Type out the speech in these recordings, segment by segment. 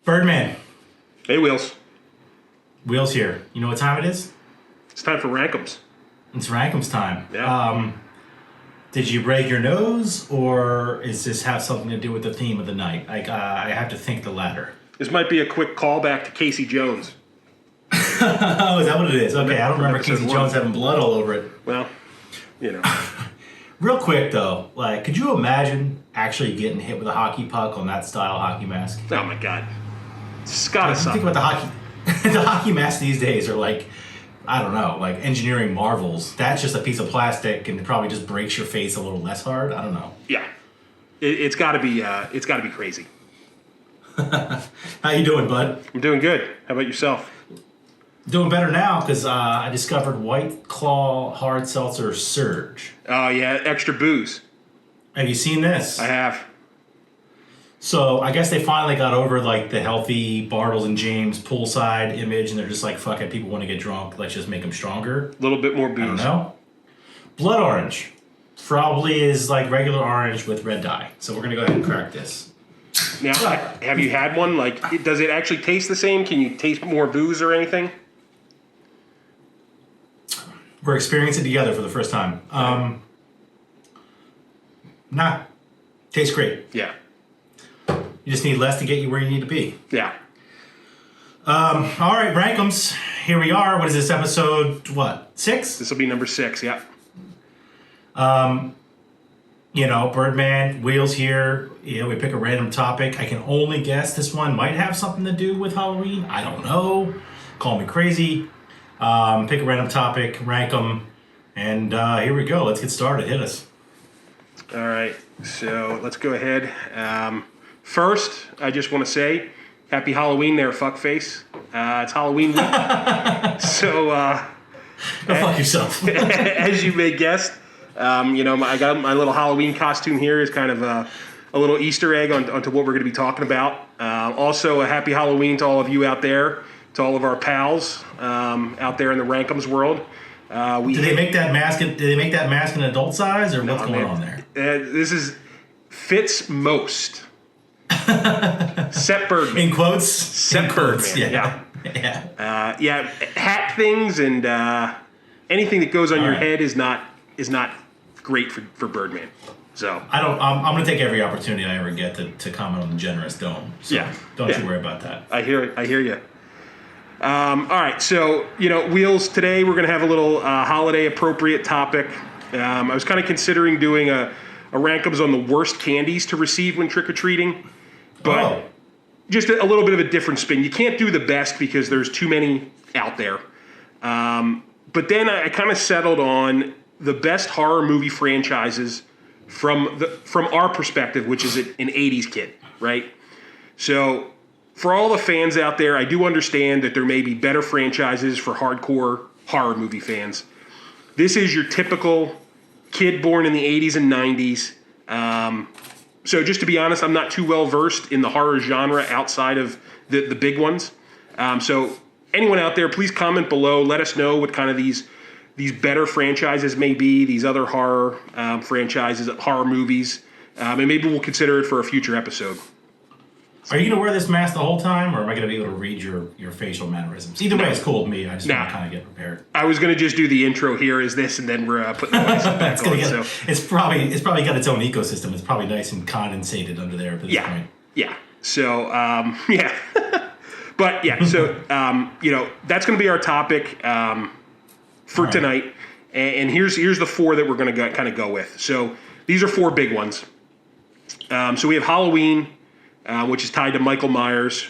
Birdman. Hey, Wheels. Wheels here. You know what time it is? It's time for RankEmz. It's RankEmz time. Yeah. Did you break your nose, or is this have something to do with the theme of the night? I have to think the latter. This might be a quick callback to Casey Jones. Oh, is that what it is? Okay, I don't remember Casey Jones having blood all over it. Well, you know. Real quick, though, could you imagine actually getting hit with a hockey puck on that style hockey mask? Oh, my God. It's gotta suck. Think about the hockey. The hockey masks these days are I don't know, engineering marvels. That's just a piece of plastic and it probably just breaks your face a little less hard. I don't know. Yeah. It's gotta be crazy. How you doing, bud? I'm doing good. How about yourself? Doing better now because I discovered White Claw Hard Seltzer Surge. Oh, yeah. Extra booze. Have you seen this? I have. So I guess they finally got over the healthy Bartles and James poolside image, and they're just fuck it, people want to get drunk, let's just make them stronger. A little bit more booze. I don't know. Blood orange probably is regular orange with red dye. So we're gonna go ahead and crack this. Now, have you had one? Does it actually taste the same? Can you taste more booze or anything? We're experiencing it together for the first time. Nah, tastes great. Yeah. You just need less to get you where you need to be. Yeah. All right, RankEmz. Here we are. What is this, episode, 6? This will be number 6, yeah. Birdman, Wheels here. We pick a random topic. I can only guess this one might have something to do with Halloween. I don't know. Call me crazy. Pick a random topic, rank them, and here we go. Let's get started. Hit us. All right. So let's go ahead. First, I just want to say, happy Halloween there, fuckface. It's Halloween week. So, Go fuck yourself. As you may guess, I got my little Halloween costume here is kind of a little Easter egg onto what we're going to be talking about. Also, a happy Halloween to all of you out there, to all of our pals out there in the RankEmz world. Did they make that mask? Did they make that mask in adult size, or what's going on there? This fits most. Set Birdman. In quotes? Set Birdman. Yeah. Hat things and anything that goes on your head is not great for Birdman. So I'm going to take every opportunity I ever get to comment on the generous dome. So don't you worry about that. I hear you. All right, so Wheels. Today we're going to have a little holiday appropriate topic. I was kind of considering doing a RankEmz on the worst candies to receive when trick or treating. But just a little bit of a different spin. You can't do the best because there's too many out there. But then I kind of settled on the best horror movie franchises from our perspective, which is an 80s kid, right? So for all the fans out there, I do understand that there may be better franchises for hardcore horror movie fans. This is your typical kid born in the 80s and 90s. So just to be honest, I'm not too well versed in the horror genre outside of the big ones. So anyone out there, please comment below. Let us know what kind of these better franchises may be, these other horror franchises, horror movies. And maybe we'll consider it for a future episode. Are you going to wear this mask the whole time, or am I going to be able to read your facial mannerisms? Either way, it's cool with me. I just want to kind of get prepared. I was going to just do the intro here as this, and then we're putting the lights back on. It's probably got its own ecosystem. It's probably nice and condensated under there at this point. Yeah. So, yeah. But, yeah, so, that's going to be our topic for tonight. And here's the 4 that we're going to kind of go with. So these are 4 big ones. So we have Halloween, which is tied to Michael Myers.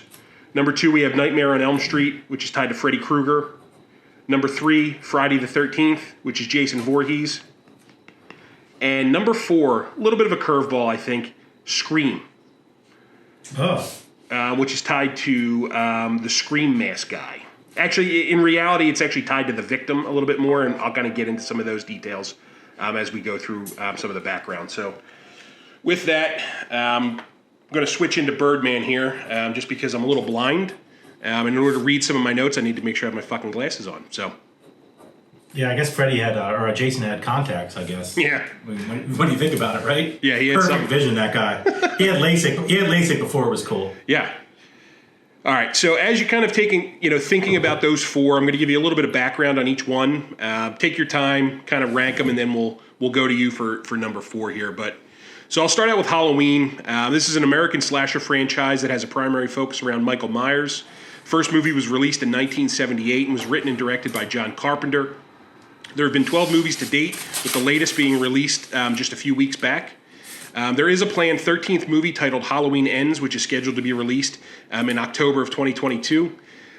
Number 2, we have Nightmare on Elm Street, which is tied to Freddy Krueger. Number 3, Friday the 13th, which is Jason Voorhees. And number 4, a little bit of a curveball, I think, Scream. Which is tied to the Scream mask guy. Actually, in reality, it's actually tied to the victim a little bit more, and I'll kind of get into some of those details as we go through some of the background. So with that, I'm going to switch into Birdman here just because I'm a little blind. And in order to read some of my notes, I need to make sure I have my fucking glasses on. So Yeah, I guess Freddie had, or Jason had contacts, I guess. Yeah. When you think about it, right? Yeah, he had perfect vision, that guy. He had LASIK. He had LASIK before it was cool. Yeah. All right, so as you're kind of thinking about those four, I'm going to give you a little bit of background on each one. Take your time, kind of rank them, and then we'll go to you for number 4 here. So I'll start out with Halloween. This is an American slasher franchise that has a primary focus around Michael Myers. First movie was released in 1978 and was written and directed by John Carpenter. There have been 12 movies to date, with the latest being released just a few weeks back. There is a planned 13th movie titled Halloween Ends, which is scheduled to be released in October of 2022.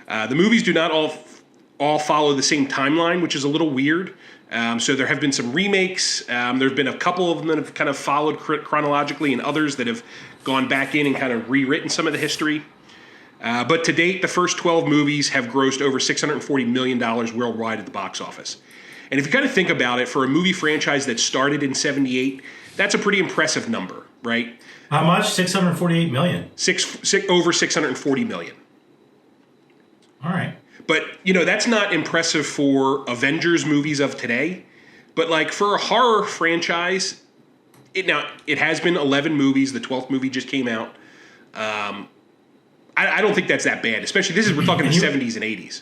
The movies do not all follow the same timeline, which is a little weird. So there have been some remakes. There have been a couple of them that have kind of followed chronologically, and others that have gone back in and kind of rewritten some of the history. But to date, the first 12 movies have grossed over $640 million worldwide at the box office. And if you kind of think about it, for a movie franchise that started in 78, that's a pretty impressive number, right? How much? 648 million. Over 640 million. All right. But, that's not impressive for Avengers movies of today. But, like, for a horror franchise, it has been 11 movies. The 12th movie just came out. I don't think that's that bad, especially we're talking the 70s and 80s.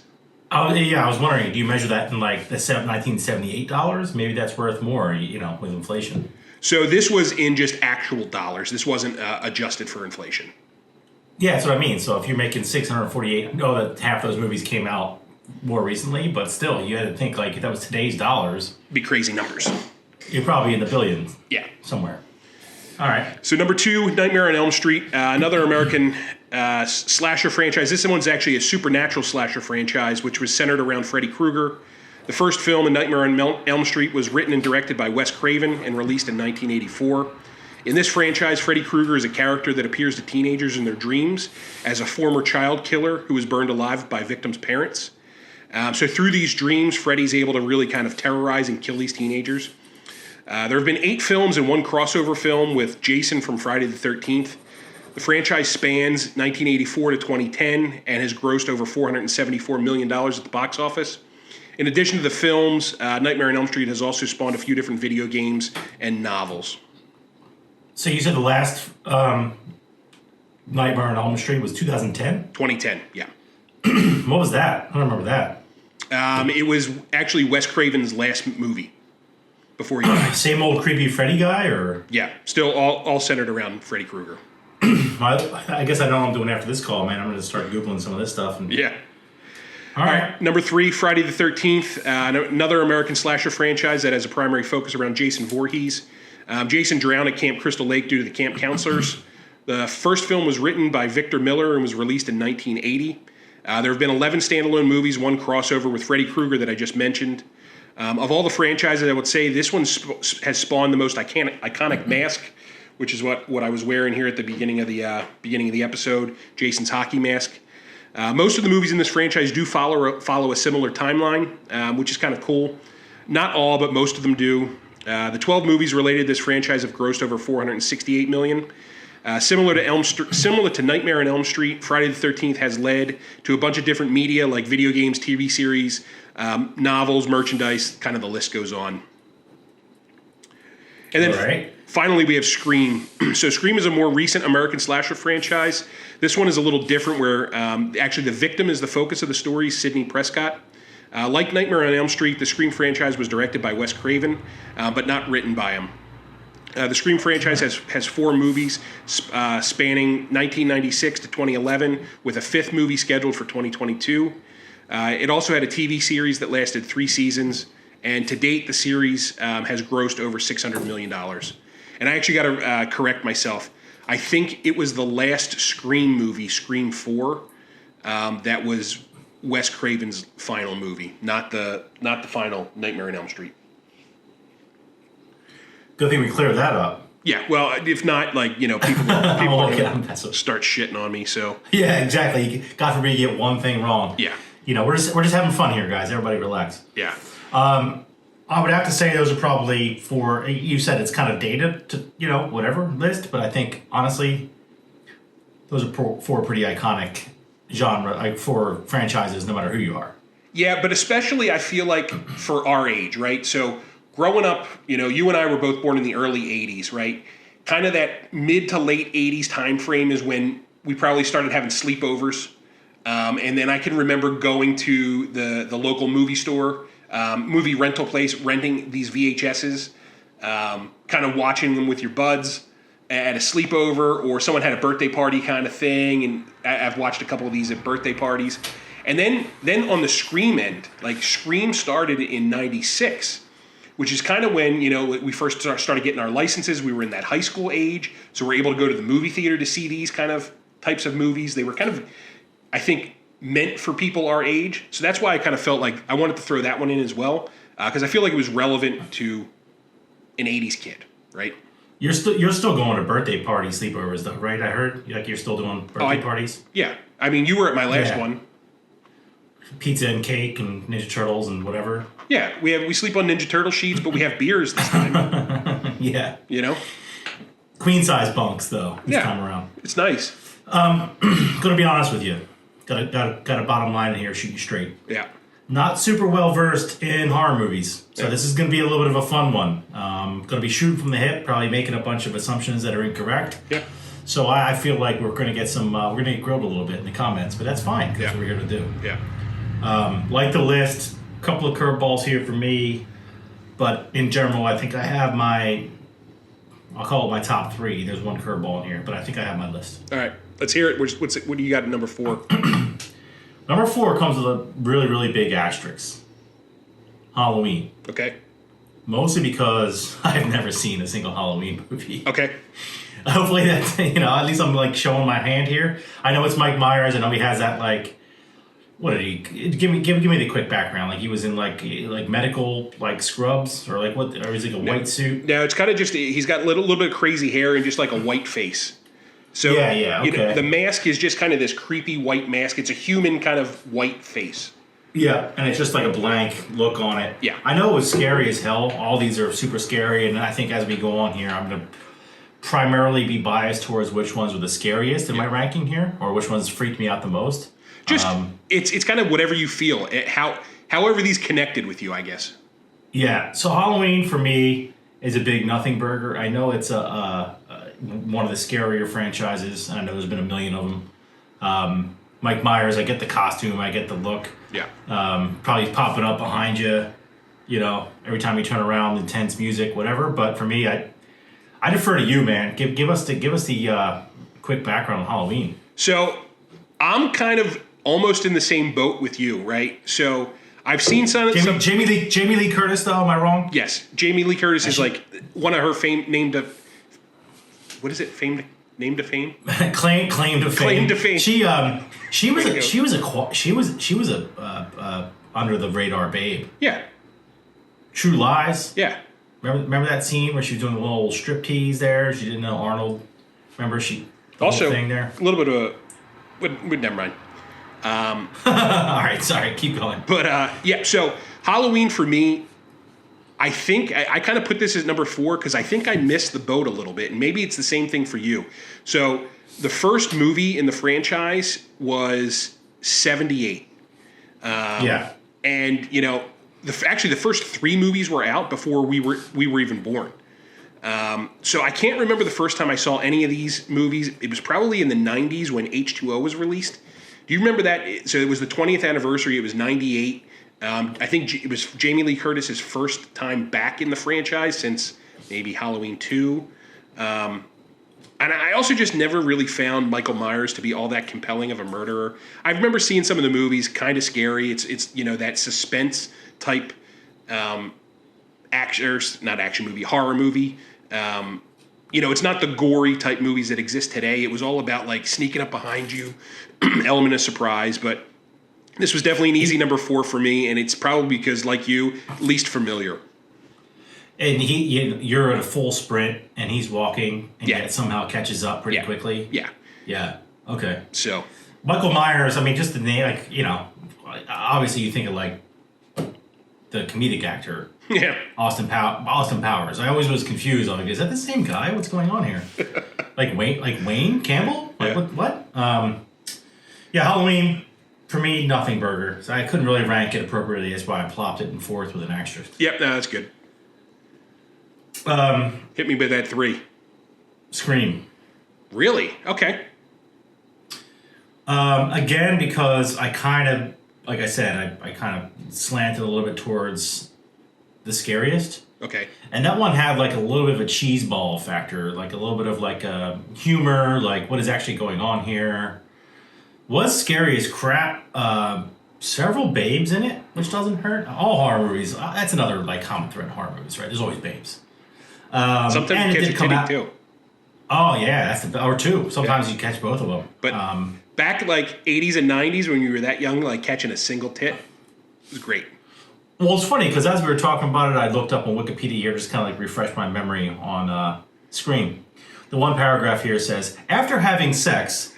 Oh, yeah, I was wondering, do you measure that in, like, the 1978 dollars? Maybe that's worth more, with inflation. So this was in just actual dollars. This wasn't adjusted for inflation. Yeah, that's what I mean. So if you're making 648, I know that half those movies came out more recently, but still, you had to think, like, if that was today's dollars. Be crazy numbers. You're probably in the billions. Yeah. Somewhere. All right. So number 2, Nightmare on Elm Street, another American slasher franchise. This one's actually a supernatural slasher franchise, which was centered around Freddie Krueger. The first film, A Nightmare on Elm Street, was written and directed by Wes Craven and released in 1984. In this franchise, Freddy Krueger is a character that appears to teenagers in their dreams as a former child killer who was burned alive by victims' parents. So through these dreams, Freddy's able to really kind of terrorize and kill these teenagers. There have been 8 films and 1 crossover film with Jason from Friday the 13th. The franchise spans 1984 to 2010 and has grossed over $474 million at the box office. In addition to the films, Nightmare on Elm Street has also spawned a few different video games and novels. So you said the last Nightmare on Elm Street was 2010? 2010, yeah. What was that? I don't remember that. It was actually Wes Craven's last movie before he died. Same old creepy Freddy guy, or? Yeah, still all centered around Freddy Krueger. I guess I know what I'm doing after this call, man. I'm going to start Googling some of this stuff. Yeah. All right. Number 3, Friday the 13th, another American slasher franchise that has a primary focus around Jason Voorhees. Jason drowned at Camp Crystal Lake due to the camp counselors. The first film was written by Victor Miller and was released in 1980. There have been 11 standalone movies, 1 crossover with Freddy Krueger that I just mentioned. Of all the franchises, I would say this one has spawned the most iconic mask, which is what I was wearing here at the beginning of the episode, Jason's hockey mask. Most of the movies in this franchise do follow a similar timeline, which is kind of cool. Not all, but most of them do. The 12 movies related to this franchise have grossed over $468 million. Similar to Nightmare on Elm Street, Friday the 13th has led to a bunch of different media like video games, TV series, novels, merchandise, kind of the list goes on. And then finally we have Scream. So Scream is a more recent American slasher franchise. This one is a little different where actually the victim is the focus of the story, Sidney Prescott. Like Nightmare on Elm Street, the Scream franchise was directed by Wes Craven, but not written by him. The Scream franchise has 4 movies spanning 1996 to 2011, with a 5th movie scheduled for 2022. It also had a TV series that lasted 3 seasons, and to date, the series has grossed over $600 million. And I actually got to correct myself. I think it was the last Scream movie, Scream 4, that was Wes Craven's final movie, not the final Nightmare on Elm Street. Good thing we cleared that up. Yeah, well, if not, people will start shitting on me. So yeah, exactly. God forbid you get one thing wrong. Yeah, we're just having fun here, guys. Everybody relax. Yeah. I would have to say those are probably for, you said it's kind of dated to, whatever list, but I think, honestly, those are 4 pretty iconic genre, like 4 franchises, no matter who you are. Yeah, but especially I feel like for our age, right? So growing up, you and I were both born in the early 80s, right? Kind of that mid to late 80s time frame is when we probably started having sleepovers. And then I can remember going to the local movie store, movie rental place, renting these VHSs, kind of watching them with your buds at a sleepover, or someone had a birthday party kind of thing. And I've watched a couple of these at birthday parties. And then on the Scream end, like Scream started in '96, which is kind of when, we first started getting our licenses. We were in that high school age, so we're able to go to the movie theater to see these kind of types of movies. They were kind of, I think, meant for people our age. So that's why I kind of felt like I wanted to throw that one in as well, because I feel like it was relevant to an 80s kid, right? You're still going to birthday party sleepovers though, right? I heard like you're still doing birthday parties. Yeah, I mean, you were at my last one. Pizza and cake and Ninja Turtles and whatever. Yeah, we sleep on Ninja Turtle sheets, but we have beers this time. Yeah. Queen size bunks though this time around. It's nice. Gonna be honest with you. Got a bottom line in here, shoot you straight. Yeah. Not super well versed in horror movies, so this is gonna be a little bit of a fun one. Gonna be shooting from the hip, probably making a bunch of assumptions that are incorrect. Yeah. So I feel like we're gonna get some. We're gonna get grilled a little bit in the comments, but that's fine because we're here to do. Yeah. Like the list, a couple of curveballs here for me, but in general, I think I have I'll call it my top three. There's one curveball in here, but I think I have my list. All right, let's hear it. What do you got at number 4? Number 4 comes with a really, really big asterisk. Halloween. Okay. Mostly because I've never seen a single Halloween movie. Okay. Hopefully that, at least I'm like showing my hand here. I know it's Mike Myers. I know he has that like, what did he, give me the quick background. Like he was in like medical like scrubs or like what, or is it a white suit? No, it's kind of just, he's got a little bit of crazy hair and just like a white face. So okay. The mask is just kind of this creepy white mask. It's a human kind of white face. Yeah, and it's just like a blank look on it. Yeah. I know it was scary as hell. All these are super scary, and I think as we go on here, I'm going to primarily be biased towards which ones were the scariest in my ranking here, or which ones freaked me out the most. Just, it's kind of whatever you feel. However these connected with you, I guess. Yeah, so Halloween for me is a big nothing burger. I know it's one of the scarier franchises, and I know there's been a million of them. Mike Myers, I get the costume, I get the look. Yeah. Probably popping up behind you, every time you turn around, intense music, whatever. But for me, I defer to you, man. Give us the quick background on Halloween. So I'm kind of almost in the same boat with you, right? So I've seen some Jamie Lee Curtis, though. Am I wrong? Yes, Jamie Lee Curtis is like one of her named to fame. Claim to fame. Claim to fame. She was a under the radar babe. Yeah. True Lies. Yeah. Remember that scene where she was doing a little striptease there? She didn't know Arnold. Remember the also whole thing there? A little bit of never mind. All right, sorry, keep going. But so Halloween for me, I think I kind of put this as number 4 because I think I missed the boat a little bit, and maybe it's the same thing for you. So the first movie in the franchise was '78. Yeah, and actually the first 3 movies were out before we were even born. So I can't remember the first time I saw any of these movies. It was probably in the '90s when H2O was released. Do you remember that? So it was the 20th anniversary. It was '98. I think it was Jamie Lee Curtis's first time back in the franchise since maybe Halloween 2. And I also just never really found Michael Myers to be all that compelling of a murderer. I remember seeing some of the movies, kind of scary. It's that suspense type horror movie. It's not the gory type movies that exist today. It was all about like sneaking up behind you, element of surprise. But this was definitely an easy number 4 for me, and it's probably because, like you, least familiar. And you're at a full sprint, and he's walking, and yet somehow catches up pretty quickly. Yeah. Okay. So Michael Myers, I mean, just the name, obviously you think of like the comedic actor. Yeah. Austin Powers. I always was confused. I'm like, is that the same guy? What's going on here? like Wayne Campbell? What? Halloween. For me, nothing burger. So I couldn't really rank it appropriately. That's why I plopped it in 4th with an asterisk. Yep, no, that's good. Hit me with that 3. Scream. Really? Okay. Again, because I kind of, like I said, I kind of slanted a little bit towards the scariest. Okay. And that one had like a little bit of a cheese ball factor, like a little bit of like humor, like what is actually going on here. Was scary as crap. Several babes in it, which doesn't hurt. All horror movies, that's another like common thread in horror movies, right? There's always babes. Sometimes you catch a titty too. Oh yeah, or two. Sometimes you catch both of them. But back like 80s and 90s when you were that young, like catching a single tit was great. Well, it's funny because as we were talking about it, I looked up on Wikipedia here, just kind of like refresh my memory on screen. The one paragraph here says, after having sex,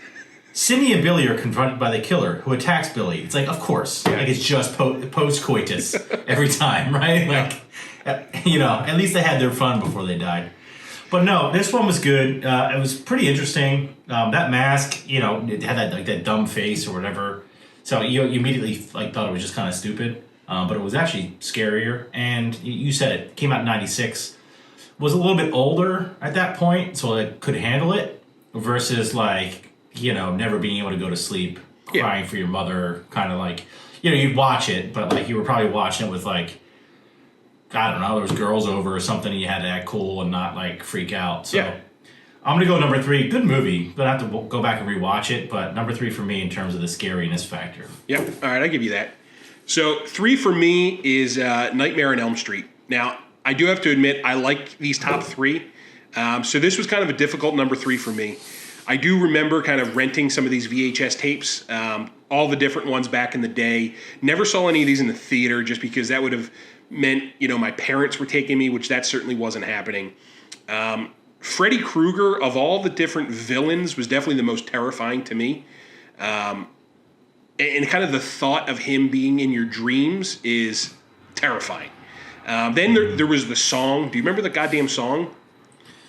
Cindy and Billy are confronted by the killer who attacks Billy. It's like, of course, like it's just post-coitus every time, right? Like, at least they had their fun before they died. But no, this one was good. It was pretty interesting. That mask, it had that dumb face or whatever. So you immediately thought it was just kind of stupid. But it was actually scarier. And you said it came out in 96. Was a little bit older at that point, so it could handle it. Versus never being able to go to sleep, crying for your mother, kind of like, you'd watch it, but like you were probably watching it with like, I don't know, there was girls over or something, and you had to act cool and not like freak out. So I'm gonna go number 3. Good movie, but I have to go back and rewatch it. But number 3 for me in terms of the scariness factor. Yep. All right, I'll give you that. So 3 for me is Nightmare on Elm Street. Now, I do have to admit, I like these top 3. So this was kind of a difficult number 3 for me. I do remember kind of renting some of these VHS tapes, all the different ones back in the day. Never saw any of these in the theater just because that would have meant, my parents were taking me, which that certainly wasn't happening. Freddy Krueger, of all the different villains, was definitely the most terrifying to me. And kind of the thought of him being in your dreams is terrifying. Then there was the song. Do you remember the goddamn song?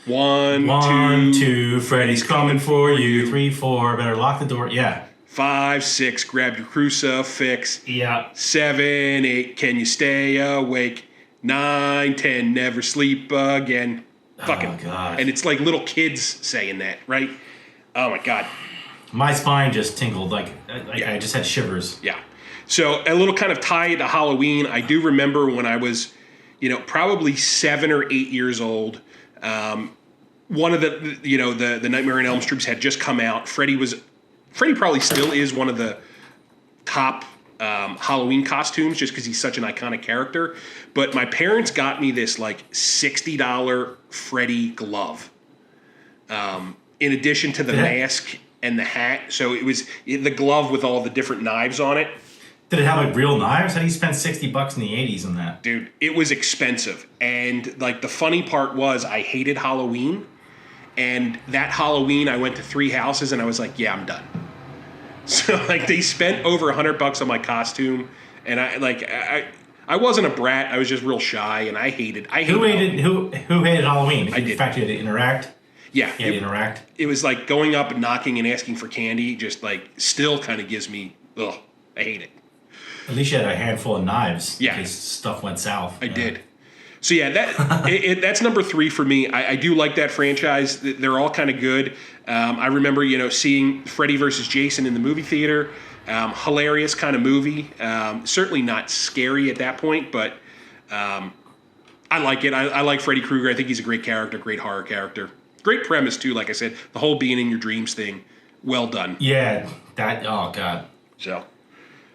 One, two, Freddy's coming for you. 3, 4, better lock the door. Yeah. 5, 6, grab your crucifix. Yeah. 7, 8, can you stay awake? 9, 10, never sleep again. Fucking God. And it's like little kids saying that, right? Oh my God. My spine just tingled. I just had shivers. Yeah. So a little kind of tie to Halloween. I do remember when I was, probably 7 or 8 years old. One of the Nightmare on Elm Street had just come out. Freddie probably still is one of the top Halloween costumes just because he's such an iconic character. But my parents got me this like $60 Freddie glove. In addition to the mask and the hat. So it was the glove with all the different knives on it. Did it have like real knives? How do you spend $60 in the 80s on that? Dude, it was expensive. And like the funny part was I hated Halloween. And that Halloween I went to 3 houses and I was like, yeah, I'm done. So like they spent over $100 on my costume. And I wasn't a brat. I was just real shy and I hated Who hated Halloween? I did. In fact, you had to interact. Yeah. You had to interact. It was like going up and knocking and asking for candy just like still kind of gives me, I hate it. At least you had a handful of knives. Yeah. In case stuff went south. I did. So yeah, that's number 3 for me. I do like that franchise. They're all kind of good. I remember, seeing Freddy versus Jason in the movie theater. Hilarious kind of movie. Certainly not scary at that point, but I like it. I like Freddy Krueger. I think he's a great character, great horror character. Great premise too, like I said. The whole being in your dreams thing. Well done. Yeah. Oh, God. So...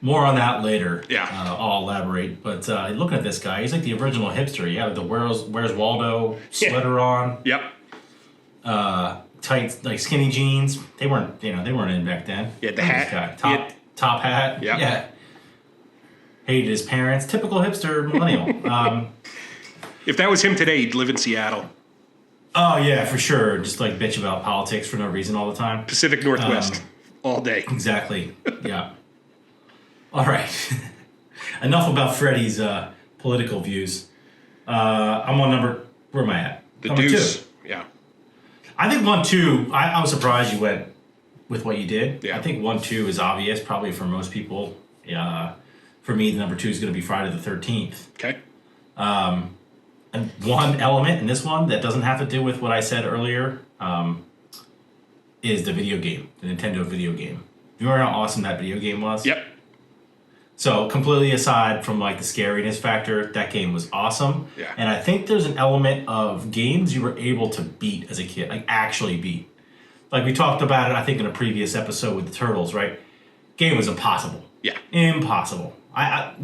More on that later. Yeah. I'll elaborate. But looking at this guy, he's like the original hipster. Yeah, the Where's Waldo sweater on. Yep. Tight, like skinny jeans. They weren't in back then. Yeah, the hat. Top hat. Yep. Yeah. Hated his parents. Typical hipster millennial. If that was him today, he'd live in Seattle. Oh, yeah, for sure. Just like bitch about politics for no reason all the time. Pacific Northwest. All day. Exactly. Yeah. All right. Enough about Freddie's political views. I'm on where am I at? Number 2. Yeah. I think 1, 2, I was surprised you went with what you did. Yeah. I think 1, 2 is obvious, probably for most people. For me, the number 2 is going to be Friday the 13th. Okay. And one element in this one that doesn't have to do with what I said earlier is the video game, the Nintendo video game. You remember how awesome that video game was? Yep. So completely aside from like the scariness factor, that game was awesome. Yeah. And I think there's an element of games you were able to beat as a kid, like actually beat. Like we talked about it, I think in a previous episode with the Turtles, right? Game was impossible. Yeah. Impossible. I'd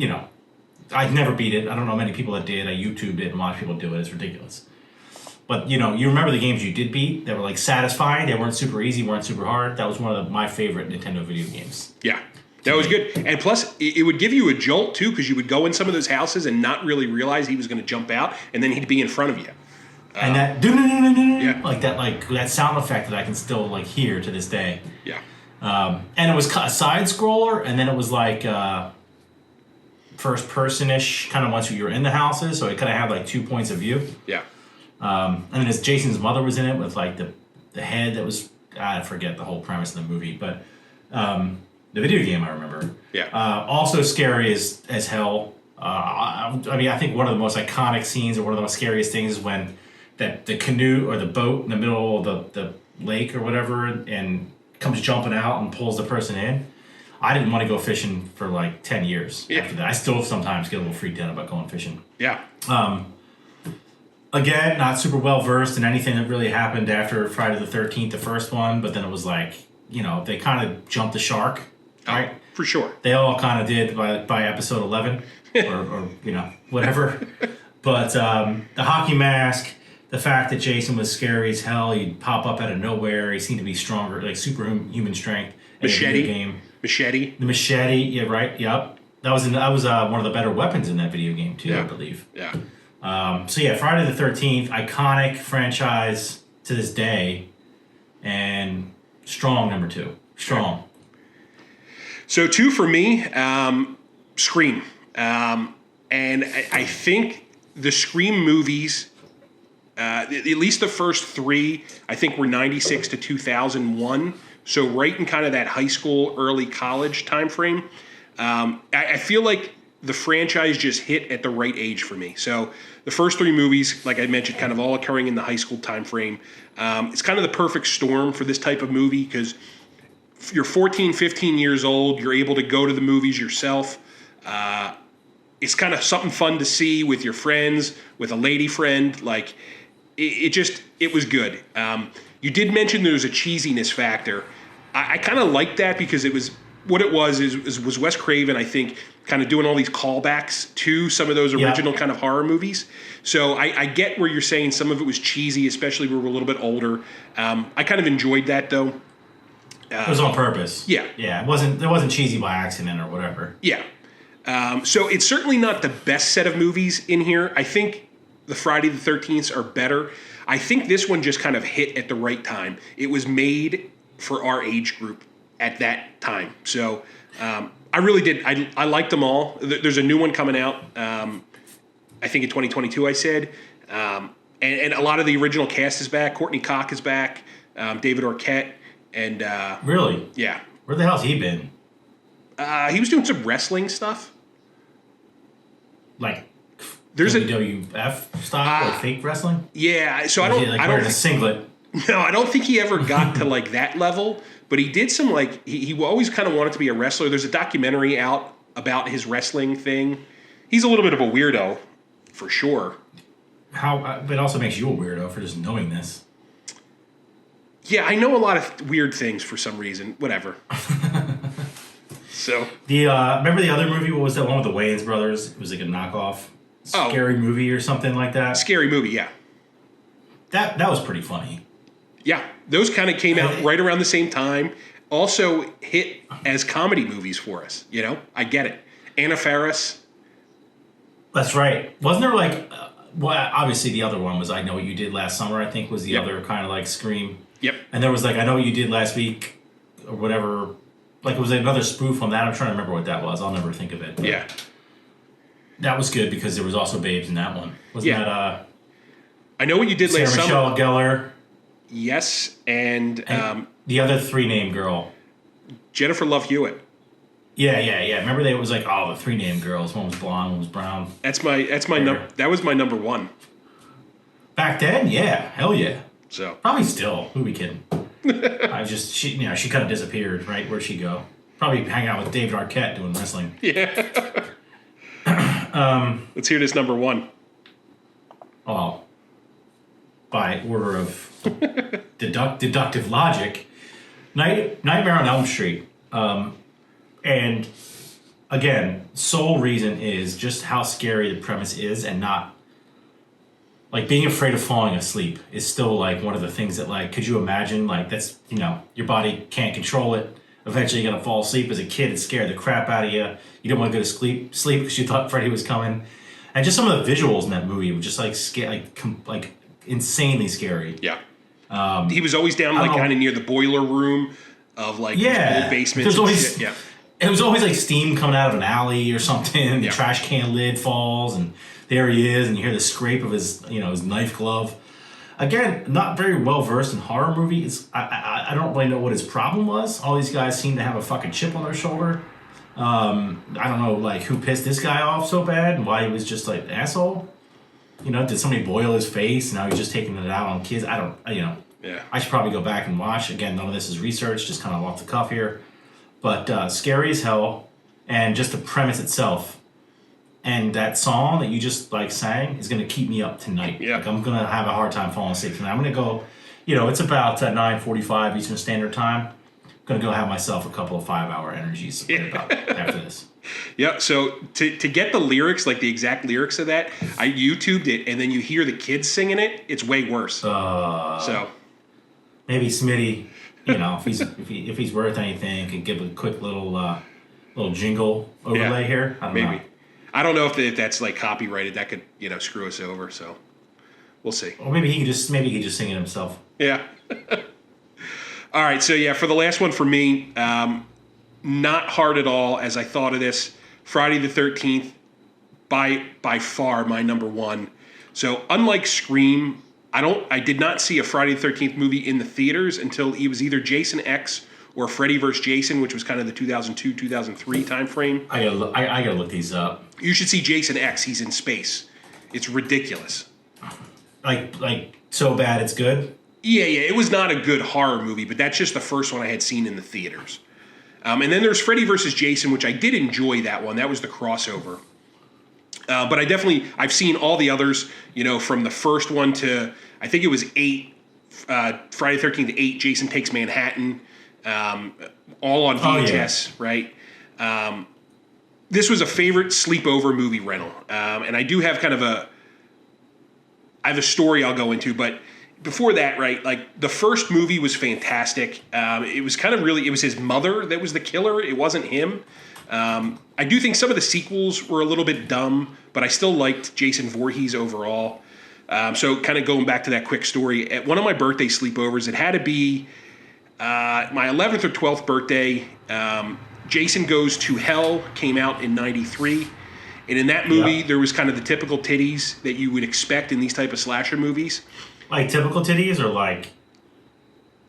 never beat it. I don't know many people that did. I YouTubed it and watched people do it. It's ridiculous. But, you remember the games you did beat that were, like, satisfying. They weren't super easy, weren't super hard. That was one of my favorite Nintendo video games. Yeah, that was good. And plus, it would give you a jolt, too, because you would go in some of those houses and not really realize he was going to jump out, and then he'd be in front of you. And that, yeah. like that sound effect that I can still, like, hear to this day. Yeah. And it was a side-scroller, and then it was, like, first-person-ish, kind of once you were in the houses, so it kind of had, like, 2 points of view. Yeah. And then Jason's mother was in it with like the head that was, I forget the whole premise of the movie, but the video game I remember. Yeah. Also scary as hell. I mean, I think one of the most iconic scenes or one of the most scariest things is when the canoe or the boat in the middle of the lake or whatever and comes jumping out and pulls the person in. I didn't want to go fishing for like 10 years after that. I still sometimes get a little freaked out about going fishing. Yeah. Again, not super well versed in anything that really happened after Friday the 13th, the first one, but then it was like, they kind of jumped the shark, right? Oh, for sure. They all kind of did by episode 11 or whatever. But the hockey mask, the fact that Jason was scary as hell, he'd pop up out of nowhere, he seemed to be stronger, like superhuman strength. Machete. Game. Machete. The machete, yeah, right, yep. That was one of the better weapons in that video game, too, I believe. Yeah. Friday the 13th, iconic franchise to this day, and strong number 2. Strong. So 2 for me, Scream. And I think the Scream movies, at least the first 3, I think were 96 to 2001. So right in kind of that high school, early college time frame. I feel like the franchise just hit at the right age for me. So the first 3 movies, like I mentioned, kind of all occurring in the high school time frame. It's kind of the perfect storm for this type of movie because you're 14, 15 years old. You're able to go to the movies yourself. It's kind of something fun to see with your friends, with a lady friend. Like, it was good. You did mention there was a cheesiness factor. I kind of liked that because it was what it was Wes Craven, I think, kind of doing all these callbacks to some of those original kind of horror movies. So I get where you're saying some of it was cheesy, especially when we were a little bit older. I kind of enjoyed that, though. It was on purpose. Yeah. Yeah, it wasn't cheesy by accident or whatever. Yeah. So it's certainly not the best set of movies in here. I think the Friday the 13th are better. I think this one just kind of hit at the right time. It was made for our age group at that time. So I really did. I liked them all. There's a new one coming out, I think in 2022, I said. And a lot of the original cast is back. Courtney Cox is back. David Arquette. And really? Yeah. Where the hell's he been? He was doing some wrestling stuff. Like there's WWF style, like fake wrestling? Yeah. So I don't wearing a singlet. No, I don't think he ever got to like that level. But he did some he always kind of wanted to be a wrestler. There's a documentary out about his wrestling thing. He's a little bit of a weirdo, for sure. But it also makes you a weirdo for just knowing this. Yeah, I know a lot of weird things for some reason. Whatever. So remember the other movie? What was that one with the Wayans brothers? It was like a knockoff scary movie or something like that. Scary movie, yeah. That was pretty funny. Yeah, those kind of came out right around the same time. Also hit as comedy movies for us. I get it. Anna Faris. That's right. Wasn't there like? Well, obviously the other one was I Know What You Did Last Summer. I think was the other kind of like Scream. Yep. And there was like I Know What You Did Last Week, or whatever. Like it was another spoof on that. I'm trying to remember what that was. I'll never think of it. Yeah. That was good because there was also babes in that one. Wasn't that? I Know What You Did Last Summer. Sarah Michelle Gellar. Yes, and the other 3-name girl. Jennifer Love Hewitt. Yeah. Remember it was like the 3-name girls. One was blonde, one was brown. That's my that was my number 1. Back then, yeah, hell yeah. So probably still. Who are we kidding? she kind of disappeared, right? Where'd she go? Probably hanging out with David Arquette doing wrestling. Yeah. Let's hear this number one. Oh, by order of deductive logic, Nightmare on Elm Street. And again, sole reason is just how scary the premise is, and not like being afraid of falling asleep is still like one of the things that, like, could you imagine, like, that's, your body can't control it. Eventually you're gonna fall asleep. As a kid, it scared the crap out of you. You didn't want to go to sleep because you thought Freddie was coming. And just some of the visuals in that movie were just like like insanely scary. Yeah. He was always down like kind of near the boiler room of like old basements. There's always shit. Yeah. It was always like steam coming out of an alley or something. The trash can lid falls, and there he is, and you hear the scrape of his his knife glove. Again, not very well versed in horror movies. I don't really know what his problem was. All these guys seem to have a fucking chip on their shoulder. I don't know, like, who pissed this guy off so bad and why he was just like an asshole. Did somebody boil his face and now he's just taking it out on kids? I don't. Yeah. I should probably go back and watch. Again, none of this is research, just kind of off the cuff here. But scary as hell, and just the premise itself. And that song that you just like sang is going to keep me up tonight. Yeah. Like, I'm going to have a hard time falling asleep tonight. I'm going to go, it's about 9:45 Eastern Standard Time. I'm going to go have myself a couple of 5-hour energies after this. Yeah, so to get the lyrics, like the exact lyrics of that, I YouTubed it, and then you hear the kids singing it, it's way worse. So maybe Smitty, if he's worth anything, could give a quick little jingle overlay here. I don't know. I don't know if that's like copyrighted. That could screw us over. So we'll see. Or maybe he could just sing it himself. Yeah. All right. So yeah, for the last one for me, not hard at all as I thought of this. Friday the 13th, by far my number one. So unlike Scream, I did not see a Friday the 13th movie in the theaters until it was either Jason X or Freddie vs. Jason, which was kind of the 2002-2003 time frame. I gotta look these up. You should see Jason X. He's in space. It's ridiculous. Like so bad it's good? Yeah. It was not a good horror movie, but that's just the first one I had seen in the theaters. And then there's Freddie vs. Jason, which I did enjoy that one. That was the crossover. But I've seen all the others, from the first one to, I think it was 8, Friday the 13th, 8, Jason Takes Manhattan, all on VHS, right? This was a favorite sleepover movie rental. And I do have I have a story I'll go into, but before that, right, like the first movie was fantastic. It was it was his mother that was the killer. It wasn't him. I do think some of the sequels were a little bit dumb, but I still liked Jason Voorhees overall. So kind of going back to that quick story, at one of my birthday sleepovers, it had to be my 11th or 12th birthday. Jason Goes to Hell came out in 93. And in that movie, there was kind of the typical titties that you would expect in these type of slasher movies. Like typical titties or like...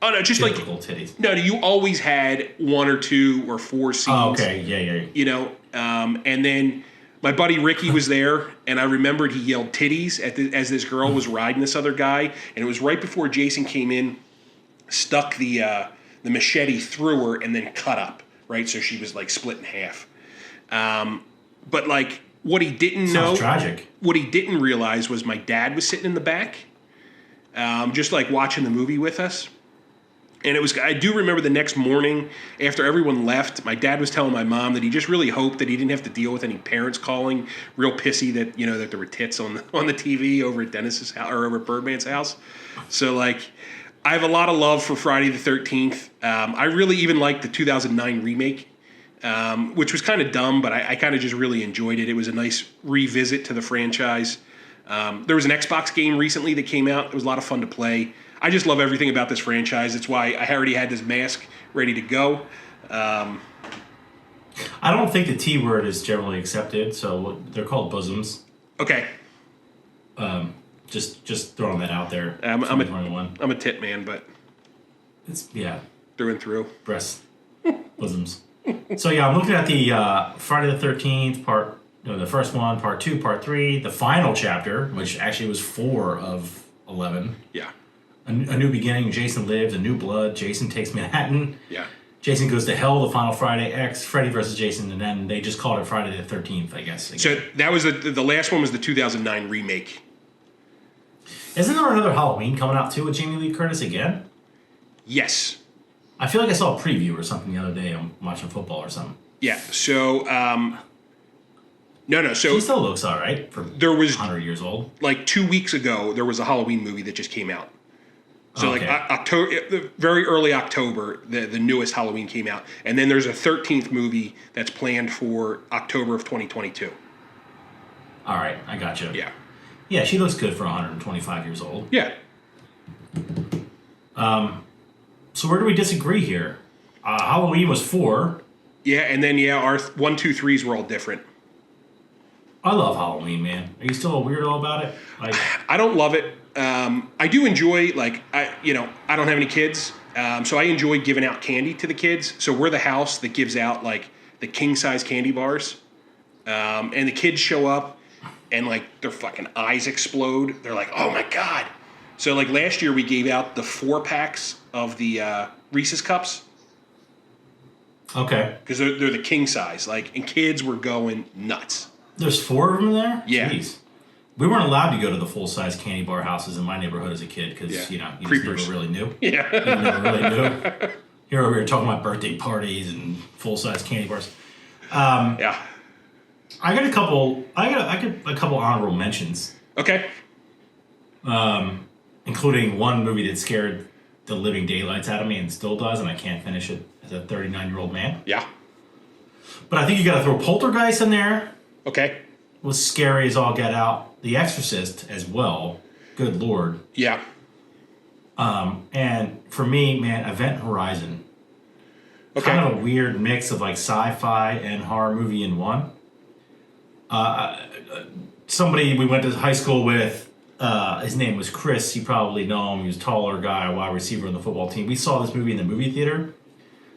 Oh, no, just typical titties. No, you always had 1 or 2 or 4 scenes. Oh, okay, yeah. And then my buddy Ricky was there, and I remembered he yelled titties as this girl was riding this other guy, and it was right before Jason came in, stuck the machete through her, and then cut up, right? So she was like split in half. But like what he didn't Sounds tragic. What he didn't realize was my dad was sitting in the back, just like watching the movie with us. And I do remember the next morning after everyone left, my dad was telling my mom that he just really hoped that he didn't have to deal with any parents calling real pissy that, that there were tits on the TV over at Dennis's house or over at Birdman's house. So like, I have a lot of love for Friday the 13th. I really even liked the 2009 remake, which was kind of dumb, but I kind of just really enjoyed it. It was a nice revisit to the franchise. There was an Xbox game recently that came out. It was a lot of fun to play. I just love everything about this franchise. It's why I already had this mask ready to go. I don't think the T word is generally accepted, so they're called bosoms. Okay. Just throwing that out there. I'm a tit man, but it's through and through. Breasts, bosoms. So yeah, I'm looking at the Friday the 13th the first one, part 2, part 3, the final chapter, which actually was 4 of 11. Yeah. A New Beginning, Jason Lives, A New Blood, Jason Takes Manhattan. Yeah. Jason Goes to Hell, The Final Friday, X, Freddie versus Jason, and then they just called it Friday the 13th, I guess. So that was the last one was the 2009 remake. Isn't there another Halloween coming out too with Jamie Lee Curtis again? Yes. I feel like I saw a preview or something the other day. I'm watching football or something. Yeah. So no. So she still looks all right for there was 100 years old. Like 2 weeks ago, there was a Halloween movie that just came out. So Okay. like October, very early October, the newest Halloween came out, and then there's a 13th movie that's planned for October of 2022. All right, I gotcha. Yeah. Yeah, she looks good for 125 years old. Yeah. So where do we disagree here? Halloween was 4. Yeah, and then our 1, 2, 3s were all different. I love Halloween, man. Are you still a weirdo about it? Like, I don't love it. I do enjoy, like, I don't have any kids, so I enjoy giving out candy to the kids. So we're the house that gives out, like, the king-size candy bars. And the kids show up, and, like, their fucking eyes explode. They're like, oh, my God. So, like, last year we gave out the 4-packs of the Reese's Cups. okay. Because they're the king-size. Like, and kids were going nuts. There's 4 of them there? Yeah. Jeez. We weren't allowed to go to the full-size candy bar houses in my neighborhood as a kid because, Yeah. you Creepers. just never really knew. Yeah. You never really knew. Here we were talking about birthday parties and full-size candy bars. Yeah. I got a couple honorable mentions, Okay. including one movie that scared the living daylights out of me and still does, and I can't finish it as a 39-year-old man. Yeah. But I think you got to throw Poltergeist in there. Okay. Was scary as all get out. The Exorcist as well. Good Lord. Yeah. And for me, man, Event Horizon. Okay. Kind of a weird mix of like sci-fi and horror movie in one. Somebody we went to high school with, his name was Chris. You probably know him. He was a taller guy, wide receiver on the football team. We saw this movie in the movie theater.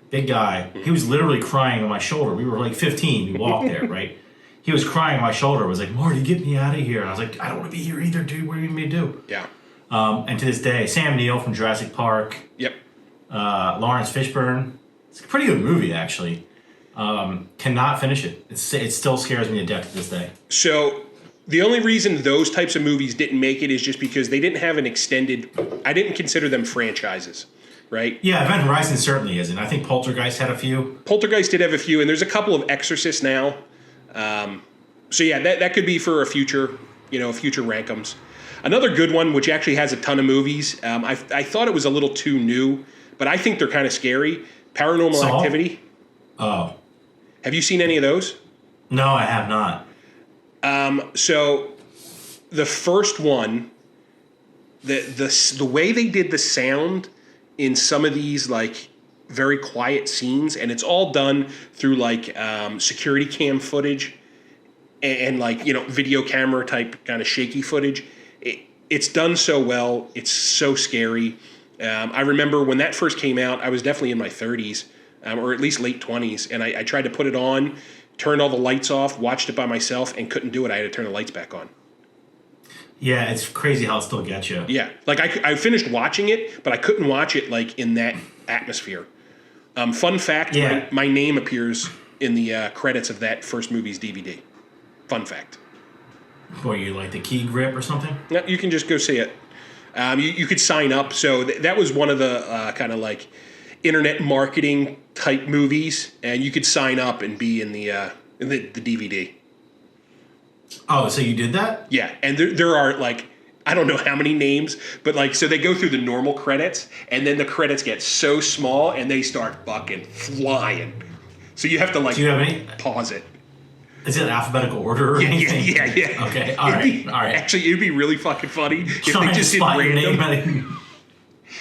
Big guy. He was literally crying on my shoulder. We were like 15. We walked there, right? He was crying on my shoulder. Was like, Marty, get me out of here. And I was like, I don't want to be here either, dude. What do you want me to do? Yeah. And to this day, Sam Neill from Jurassic Park, Yep. Lawrence Fishburne. It's a pretty good movie, actually. Cannot finish it. It still scares me to death to this day. So the only reason those types of movies didn't make it is just because they didn't have an extended. I didn't consider them franchises, right? Yeah, Event Horizon certainly isn't. I think Poltergeist had a few. Poltergeist did have a few, and there's a couple of Exorcists now. So yeah, that could be for a future RankEmz. Another good one, which actually has a ton of movies. I thought it was a little too new, but I think they're kind of scary. Paranormal Saw? Activity. Oh. Have you seen any of those? No, I have not. So the first one, the way they did the sound in some of these like very quiet scenes, and it's all done through like security cam footage and like video camera type kind of shaky footage. It's done so well. It's so scary. I remember when that first came out, I was definitely in my 30s, or at least late 20s, and I tried to put it on, turned all the lights off, watched it by myself, and couldn't do it. I had to turn the lights back on. Yeah, it's crazy how it still gets you. Yeah, like I finished watching it, but I couldn't watch it like in that atmosphere. Fun fact, Yeah. my name appears in the credits of that first movie's DVD. Fun fact. Boy, you like the key grip or something? No, you can just go see it. You could sign up. So that was one of the kind of like internet marketing type movies, and you could sign up and be in the DVD. Oh, so you did that? Yeah, and there are like I don't know how many names, but like so they go through the normal credits, and then the credits get so small, and they start fucking flying. So you have to like Do you have any? pause it. Is it alphabetic order or anything? Yeah. Okay, all right. Actually, it'd be really fucking funny if Trying they to just did spot your name. random.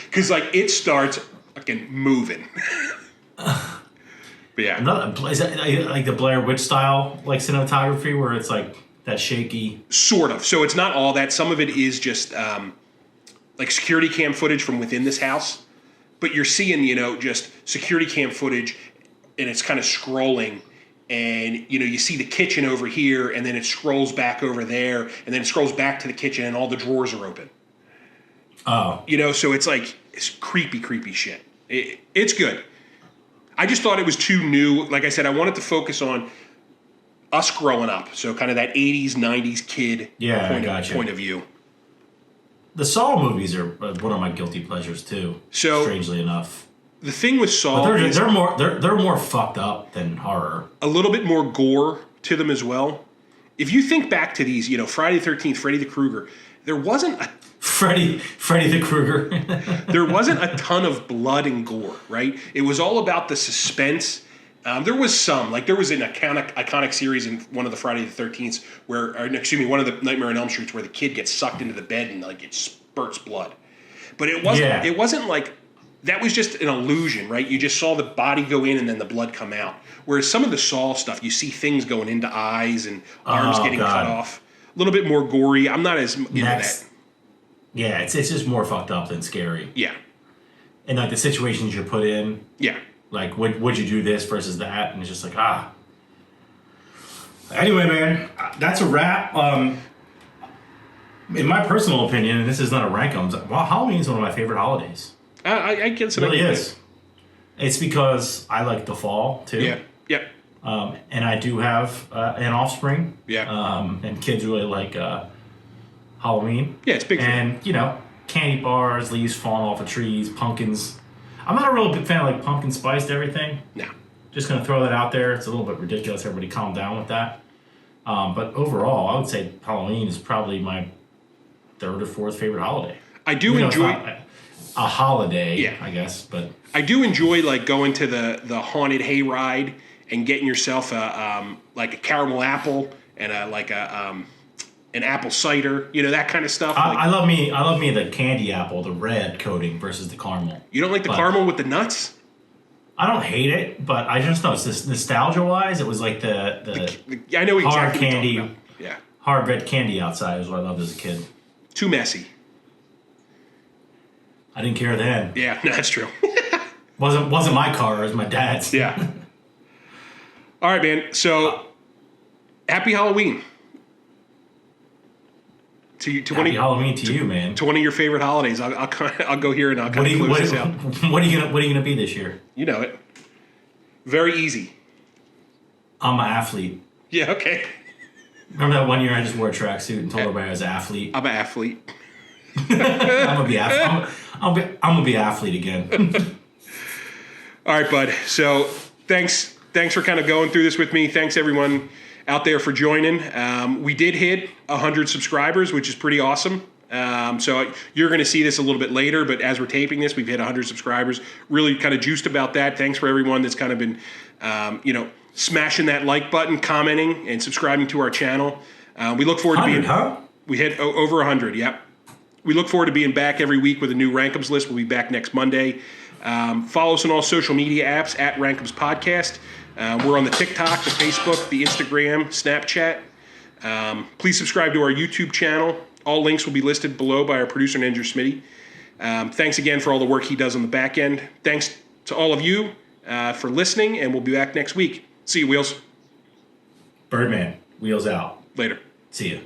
Because like it starts fucking moving. But yeah, Is that like the Blair Witch style, like cinematography, where it's like that shaky? sort of. So it's not all that. Some of it is just like security cam footage from within this house. But you're seeing, just security cam footage, and it's kind of scrolling. And, you see the kitchen over here, and then it scrolls back over there, and then it scrolls back to the kitchen, and all the drawers are open. Oh. So it's like it's creepy shit. It's good. I just thought it was too new. Like I said, I wanted to focus on us growing up. So kind of that 80s, 90s kid point of view. The Saw movies are one of my guilty pleasures too. So strangely enough, the thing with Saw but is they're more fucked up than horror. A little bit more gore to them as well. If you think back to these, Friday the 13th, Freddy the Krueger, there wasn't a Freddie the Krueger. there wasn't a ton of blood and gore, right? It was all about the suspense. There was some, like there was an iconic series in one of the Friday the 13th one of the Nightmare on Elm Streets where the kid gets sucked into the bed and like it spurts blood. But it wasn't like, that was just an illusion, right? You just saw the body go in and then the blood come out. Whereas some of the Saw stuff, you see things going into eyes and arms getting cut off. A little bit more gory. I'm not as into that. Yeah, it's just more fucked up than scary. Yeah. And like the situations you're put in. Yeah. Like, would you do this versus that? And it's just like, Anyway, man, that's a wrap. In my personal opinion, and this is not a RankEmz, Halloween is one of my favorite holidays. I guess it really is. It's because I like the fall, too. Yeah. Yep. And I do have an offspring. Yeah. And kids really like Halloween. Yeah, it's big. And, candy bars, leaves falling off of trees, pumpkins. I'm not a real big fan of like pumpkin spiced everything. No. Just going to throw that out there. It's a little bit ridiculous. Everybody calm down with that. But overall, I would say Halloween is probably my third or fourth favorite holiday. I do enjoy a holiday, I guess, but I do enjoy like going to the haunted hayride and getting yourself like a caramel apple and an apple cider, that kind of stuff. I love me the candy apple, the red coating versus the caramel. You don't like the caramel with the nuts? I don't hate it, but I just know it's this nostalgia wise. It was like the I know exactly hard candy, what you're talking about. Yeah, hard red candy outside is what I loved as a kid. Too messy. I didn't care then. Yeah, no, that's true. wasn't my car, it was my dad's. Yeah. All right, man. So, happy Halloween. Happy Halloween to you, man. To one of your favorite holidays. I'll go here and I'll kind of close this out. What are you gonna be this year? You know it. Very easy. I'm an athlete. Yeah. Okay. Remember that one year I just wore a tracksuit and told everybody I was an athlete? I'm an athlete. I'm gonna be athlete again. All right, bud. So thanks for kind of going through this with me. Thanks everyone out there for joining. We did hit 100 subscribers, which is pretty awesome. So you're going to see this a little bit later, but as we're taping this, we've hit 100 subscribers. Really kind of juiced about that. Thanks for everyone that's kind of been, smashing that like button, commenting, and subscribing to our channel. We look forward to being. We hit over 100. Yep. We look forward to being back every week with a new RankEmz list. We'll be back next Monday. Follow us on all social media apps at RankEmz Podcast. We're on the TikTok, the Facebook, the Instagram, Snapchat. Please subscribe to our YouTube channel. All links will be listed below by our producer, Ninja Smitty. Thanks again for all the work he does on the back end. Thanks to all of you for listening, and we'll be back next week. See you, Wheels. Birdman, Wheels out. Later. See you.